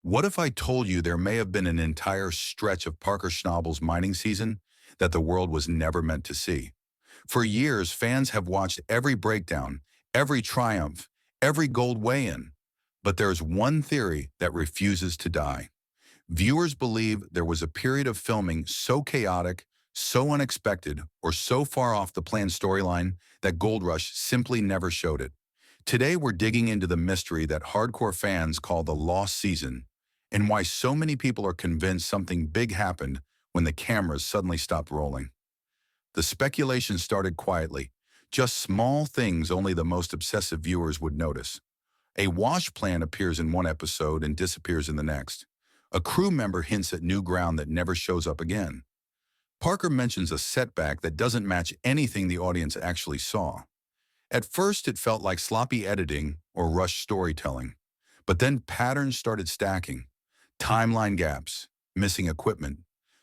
What if I told you there may have been an entire stretch of Parker Schnabel's mining season that the world was never meant to see? For years, fans have watched every breakdown, every triumph, every gold weigh-in. But there's one theory that refuses to die. Viewers believe there was a period of filming so chaotic, so unexpected, or so far off the planned storyline that Gold Rush simply never showed it. Today, we're digging into the mystery that hardcore fans call the lost season and why so many people are convinced something big happened when the cameras suddenly stopped rolling. The speculation started quietly, just small things only the most obsessive viewers would notice. A wash plan appears in one episode and disappears in the next. A crew member hints at new ground that never shows up again. Parker mentions a setback that doesn't match anything the audience actually saw. At first, it felt like sloppy editing or rushed storytelling. But then patterns started stacking. Timeline gaps, missing equipment,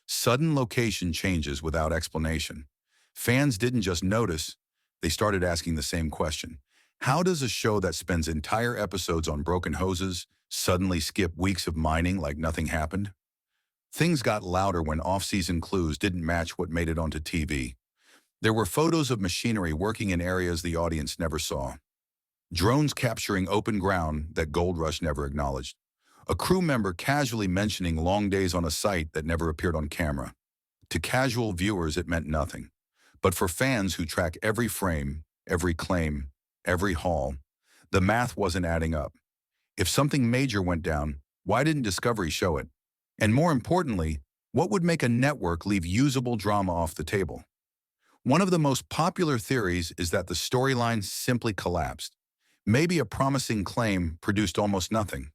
sudden location changes without explanation. Fans didn't just notice, they started asking the same question. How does a show that spends entire episodes on broken hoses suddenly skip weeks of mining like nothing happened? Things got louder when off-season clues didn't match what made it onto TV. There were photos of machinery working in areas the audience never saw. Drones capturing open ground that Gold Rush never acknowledged. A crew member casually mentioning long days on a site that never appeared on camera. To casual viewers, it meant nothing. But for fans who track every frame, every claim, every haul, the math wasn't adding up. If something major went down, why didn't Discovery show it? And more importantly, what would make a network leave usable drama off the table? One of the most popular theories is that the storyline simply collapsed. Maybe a promising claim produced almost nothing.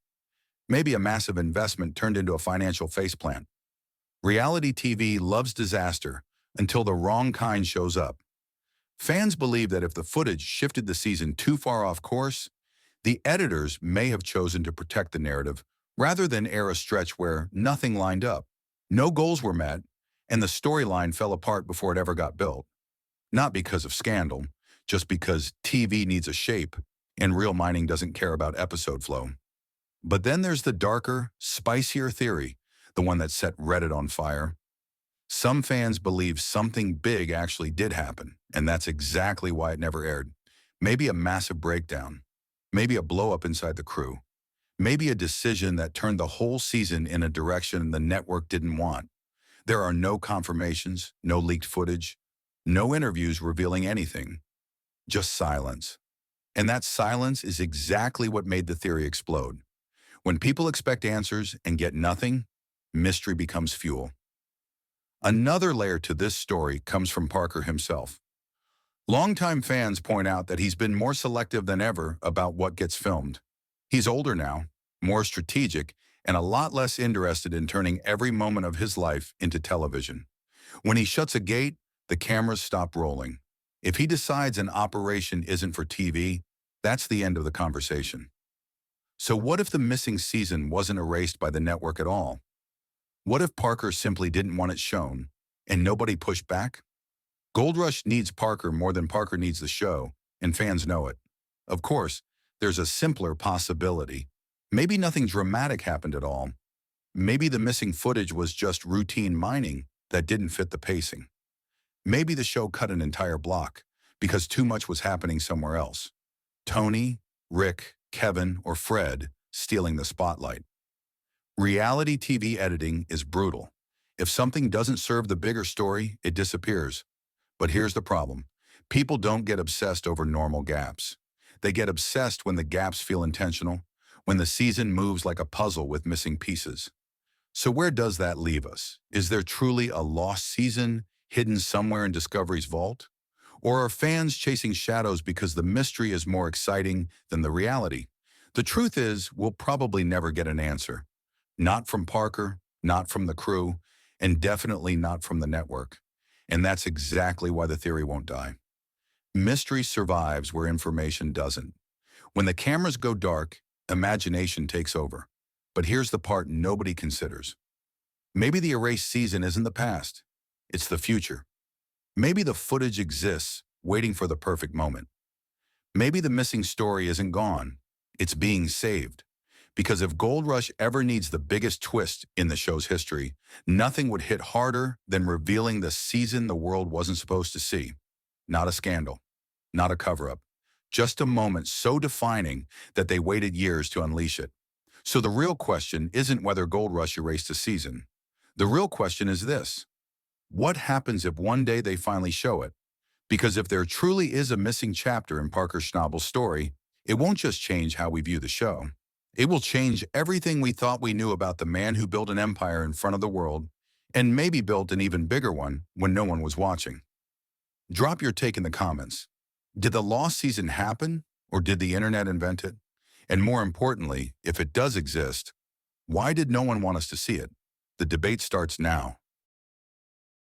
Maybe a massive investment turned into a financial faceplant. Reality TV loves disaster until the wrong kind shows up. Fans believe that if the footage shifted the season too far off course, the editors may have chosen to protect the narrative rather than air a stretch where nothing lined up. No goals were met, and the storyline fell apart before it ever got built. Not because of scandal, just because TV needs a shape, and real mining doesn't care about episode flow. But then there's the darker, spicier theory, the one that set Reddit on fire. Some fans believe something big actually did happen, and that's exactly why it never aired. Maybe a massive breakdown, maybe a blow-up inside the crew, maybe a decision that turned the whole season in a direction the network didn't want. There are no confirmations, no leaked footage, no interviews revealing anything, just silence. And that silence is exactly what made the theory explode. When people expect answers and get nothing, mystery becomes fuel. Another layer to this story comes from Parker himself. Longtime fans point out that he's been more selective than ever about what gets filmed. He's older now, more strategic, and a lot less interested in turning every moment of his life into television. When he shuts a gate, the cameras stop rolling. If he decides an operation isn't for TV, that's the end of the conversation. So what if the missing season wasn't erased by the network at all? What if Parker simply didn't want it shown, and nobody pushed back? Gold Rush needs Parker more than Parker needs the show, and fans know it. Of course, there's a simpler possibility. Maybe nothing dramatic happened at all. Maybe the missing footage was just routine mining that didn't fit the pacing. Maybe the show cut an entire block because too much was happening somewhere else. Tony, Rick, Kevin, or Fred stealing the spotlight. Reality TV editing is brutal. If something doesn't serve the bigger story, it disappears. But here's the problem. People don't get obsessed over normal gaps. They get obsessed when the gaps feel intentional, when the season moves like a puzzle with missing pieces. So where does that leave us? Is there truly a lost season hidden somewhere in Discovery's vault? Or are fans chasing shadows because the mystery is more exciting than the reality? The truth is, we'll probably never get an answer. Not from Parker, not from the crew, and definitely not from the network. And that's exactly why the theory won't die. Mystery survives where information doesn't. When the cameras go dark, imagination takes over. But here's the part nobody considers. Maybe the erased season isn't the past. It's the future. Maybe the footage exists, waiting for the perfect moment. Maybe the missing story isn't gone. It's being saved. Because if Gold Rush ever needs the biggest twist in the show's history, nothing would hit harder than revealing the season the world wasn't supposed to see. Not a scandal, not a cover-up, just a moment so defining that they waited years to unleash it. So the real question isn't whether Gold Rush erased a season. The real question is this: what happens if one day they finally show it? Because if there truly is a missing chapter in Parker Schnabel's story, it won't just change how we view the show. It will change everything we thought we knew about the man who built an empire in front of the world, and maybe built an even bigger one when no one was watching. Drop your take in the comments. Did the lost season happen, or did the internet invent it? And more importantly, if it does exist, why did no one want us to see it? The debate starts now.